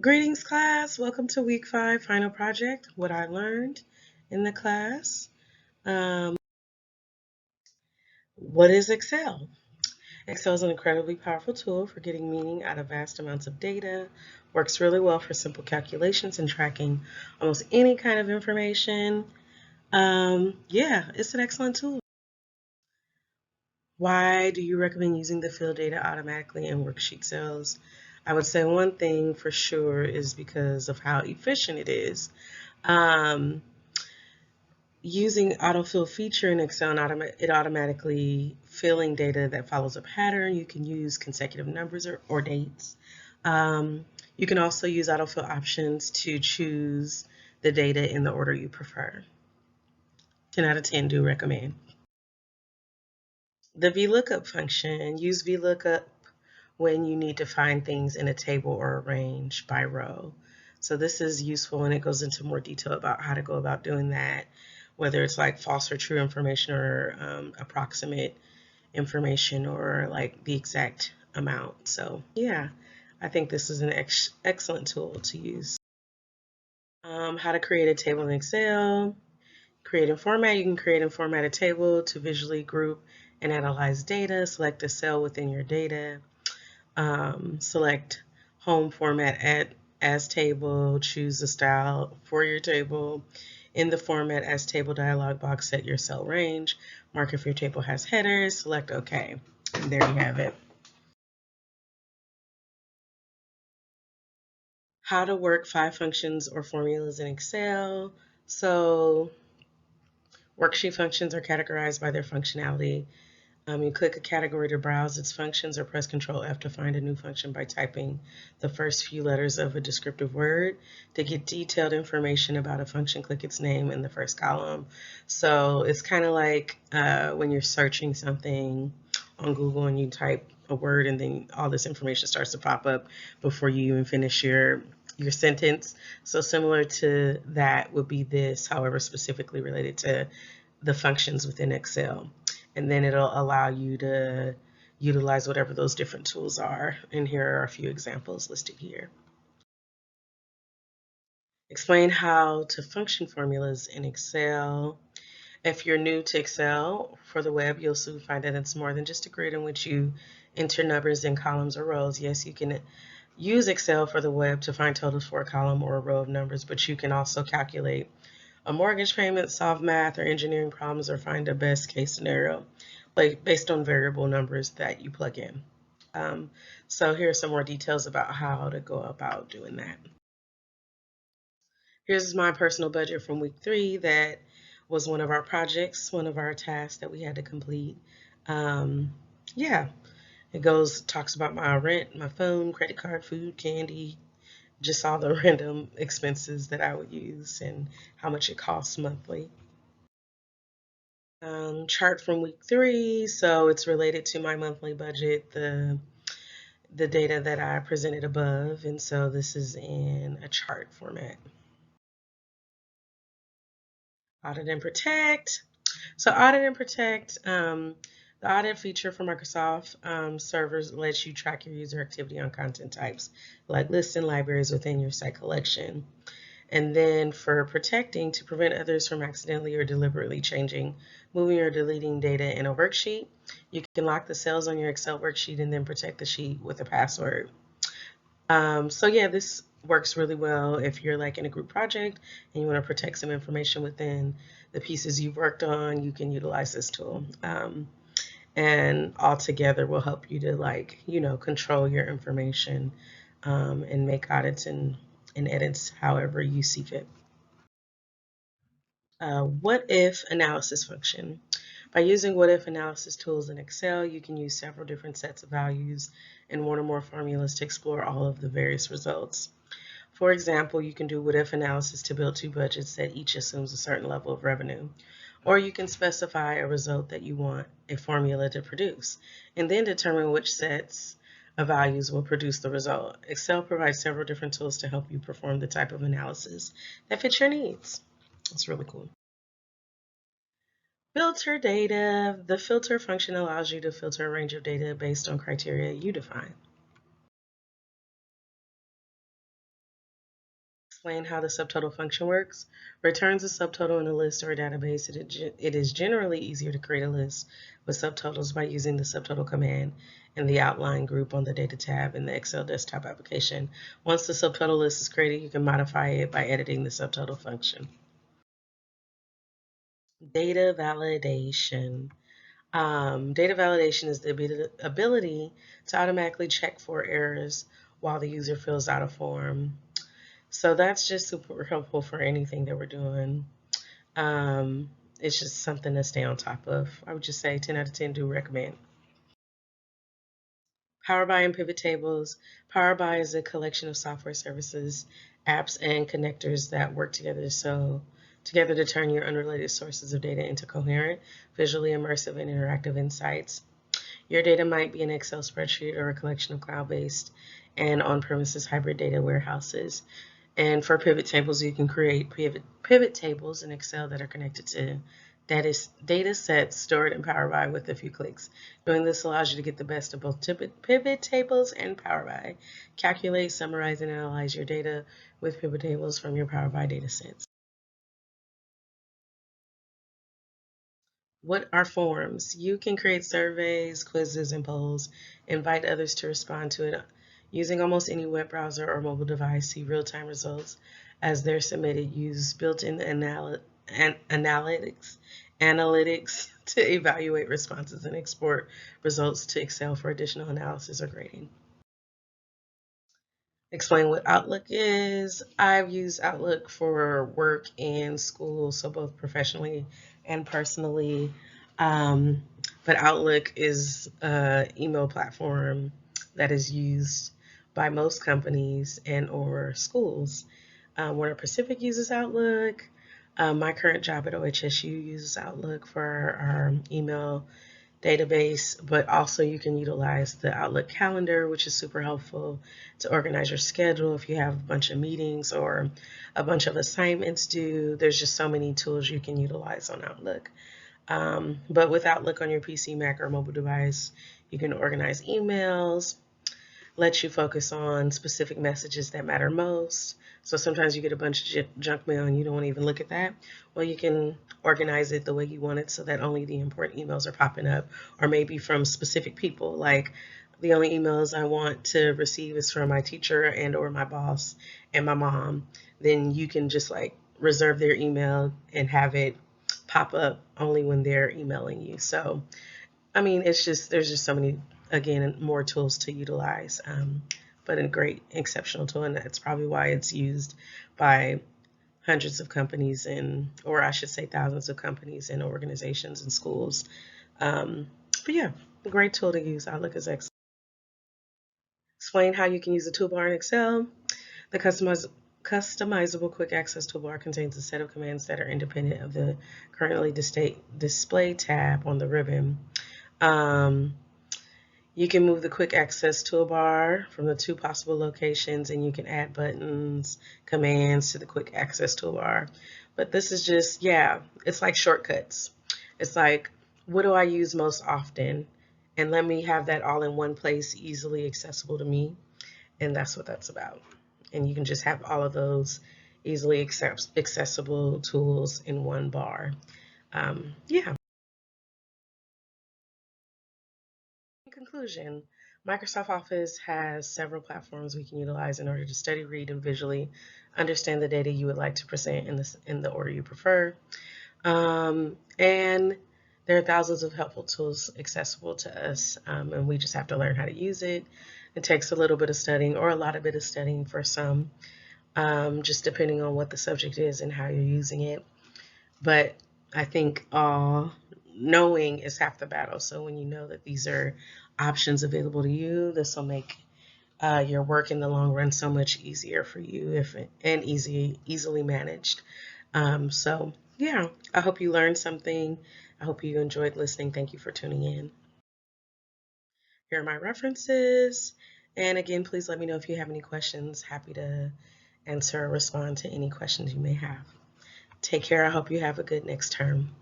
Greetings, class. Welcome to week 5 final project. What I learned in the class. Um, what is Excel? Excel is an incredibly powerful tool for getting meaning out of vast amounts of data. Works really well for simple calculations and tracking almost any kind of information. Yeah, it's an excellent tool. Why do you recommend using the fill data automatically in worksheet cells? I would say one thing for sure is because of how efficient it is. Um, Using autofill feature in Excel, and it automatically filling data that follows a pattern. You can use consecutive numbers or dates. You can also use autofill options to choose the data in the order you prefer. 10 out of 10 do recommend. The VLOOKUP function. Use VLOOKUP when you need to find things in a table or a range by row. So this is useful, and it goes into more detail about how to go about doing that, whether it's like false or true information or approximate information or like the exact amount. So yeah, I think this is an excellent tool to use. How to create a table in Excel. Create and format. You can create and format a table to visually group and analyze data. Select a cell within your data. Select home format as table, choose a style for your table. In the format as table dialog box, set your cell range. Mark if your table has headers, select OK. And there you have it. How to work 5 functions or formulas in Excel. So worksheet functions are categorized by their functionality. You click a category to browse its functions or press Control F to find a new function by typing the first few letters of a descriptive word. To get detailed information about a function, click its name in the first column. So it's kind of like when you're searching something on Google and you type a word and then all this information starts to pop up before you even finish your sentence. So similar to that would be this, however, specifically related to the functions within Excel. And then it'll allow you to utilize whatever those different tools are. And here are a few examples listed here. Explain how to function formulas in Excel. If you're new to Excel for the web, you'll soon find that it's more than just a grid in which you enter numbers in columns or rows. Yes, you can use Excel for the web to find totals for a column or a row of numbers, but you can also calculate a mortgage payment, solve math or engineering problems, or find a best case scenario based on variable numbers that you plug in. So here are some more details about how to go about doing that. Here's my personal budget from week 3 that was one of our projects, one of our tasks that we had to complete. Yeah, it talks about my rent, my phone, credit card, food, candy, just all the random expenses that I would use and how much it costs monthly. Chart from week 3, so it's related to my monthly budget, the data that I presented above, and so this is in a chart format. Audit and protect. So audit and protect, the audit feature for Microsoft servers lets you track your user activity on content types like lists and libraries within your site collection. And then for protecting, to prevent others from accidentally or deliberately changing, moving, or deleting data in a worksheet, you can lock the cells on your Excel worksheet and then protect the sheet with a password. So yeah, this works really well if you're like in a group project and you want to protect some information within the pieces you've worked on. You can utilize this tool. And all together will help you to control your information and make audits and edits however you see fit. What if analysis function. By using what if analysis tools in Excel, you can use several different sets of values and one or more formulas to explore all of the various results. For example, you can do what if analysis to build 2 budgets that each assumes a certain level of revenue. Or you can specify a result that you want a formula to produce, and then determine which sets of values will produce the result. Excel provides several different tools to help you perform the type of analysis that fits your needs. It's really cool. Filter data. The filter function allows you to filter a range of data based on criteria you define. Explain how the subtotal function works. Returns a subtotal in a list or a database. It is generally easier to create a list with subtotals by using the subtotal command in the outline group on the data tab in the Excel desktop application. Once the subtotal list is created, you can modify it by editing the subtotal function. Data validation. Data validation is the ability to automatically check for errors while the user fills out a form. So that's just super helpful for anything that we're doing. It's just something to stay on top of. I would just say 10 out of 10 do recommend. Power BI and pivot tables. Power BI is a collection of software services, apps, and connectors that work together to turn your unrelated sources of data into coherent, visually immersive, and interactive insights. Your data might be an Excel spreadsheet or a collection of cloud-based and on-premises hybrid data warehouses. And for pivot tables, you can create pivot tables in Excel that are connected to data sets stored in Power BI with a few clicks. Doing this allows you to get the best of both pivot tables and Power BI. Calculate, summarize, and analyze your data with pivot tables from your Power BI data sets. What are forms? You can create surveys, quizzes, and polls, invite others to respond to it using almost any web browser or mobile device. See real-time results as they're submitted. Use built-in analytics to evaluate responses and export results to Excel for additional analysis or grading. Explain what Outlook is. I've used Outlook for work and school, so both professionally and personally. Um, but Outlook is an email platform that is used by most companies and or schools. Warner Pacific uses Outlook. My current job at OHSU uses Outlook for our email database, but also you can utilize the Outlook calendar, which is super helpful to organize your schedule if you have a bunch of meetings or a bunch of assignments due. There's just so many tools you can utilize on Outlook. But with Outlook on your PC, Mac, or mobile device, you can organize emails, let you focus on specific messages that matter most. So sometimes you get a bunch of junk mail and you don't want to even look at that. Well, you can organize it the way you want it so that only the important emails are popping up, or maybe from specific people. Like the only emails I want to receive is from my teacher and or my boss and my mom. Then you can just like reserve their email and have it pop up only when they're emailing you. So I mean, there's just so many, again, more tools to utilize, but a great, exceptional tool, and that's probably why it's used by hundreds of companies or I should say thousands of companies and organizations and schools. But yeah, a great tool to use. Outlook is excellent. Explain how you can use a toolbar in Excel. The customizable quick access toolbar contains a set of commands that are independent of the currently display tab on the ribbon. You can move the quick access toolbar from the two possible locations, and you can add buttons, commands to the quick access toolbar. But this is just, yeah, it's like shortcuts. It's like, what do I use most often? And let me have that all in one place, easily accessible to me. And that's what that's about. And you can just have all of those easily accessible tools in one bar. Yeah. In conclusion, Microsoft Office has several platforms we can utilize in order to study, read, and visually understand the data you would like to present in the order you prefer. And there are thousands of helpful tools accessible to us, and we just have to learn how to use it. It takes a little bit of studying or a lot of bit of studying for some, just depending on what the subject is and how you're using it. But I think knowing is half the battle. So when you know that these are options available to you, this will make your work in the long run so much easier for you and easily managed. So yeah, I hope you learned something. I hope you enjoyed listening. Thank you for tuning in. Here are my references. And again, please let me know if you have any questions. Happy to answer or respond to any questions you may have. Take care. I hope you have a good next term.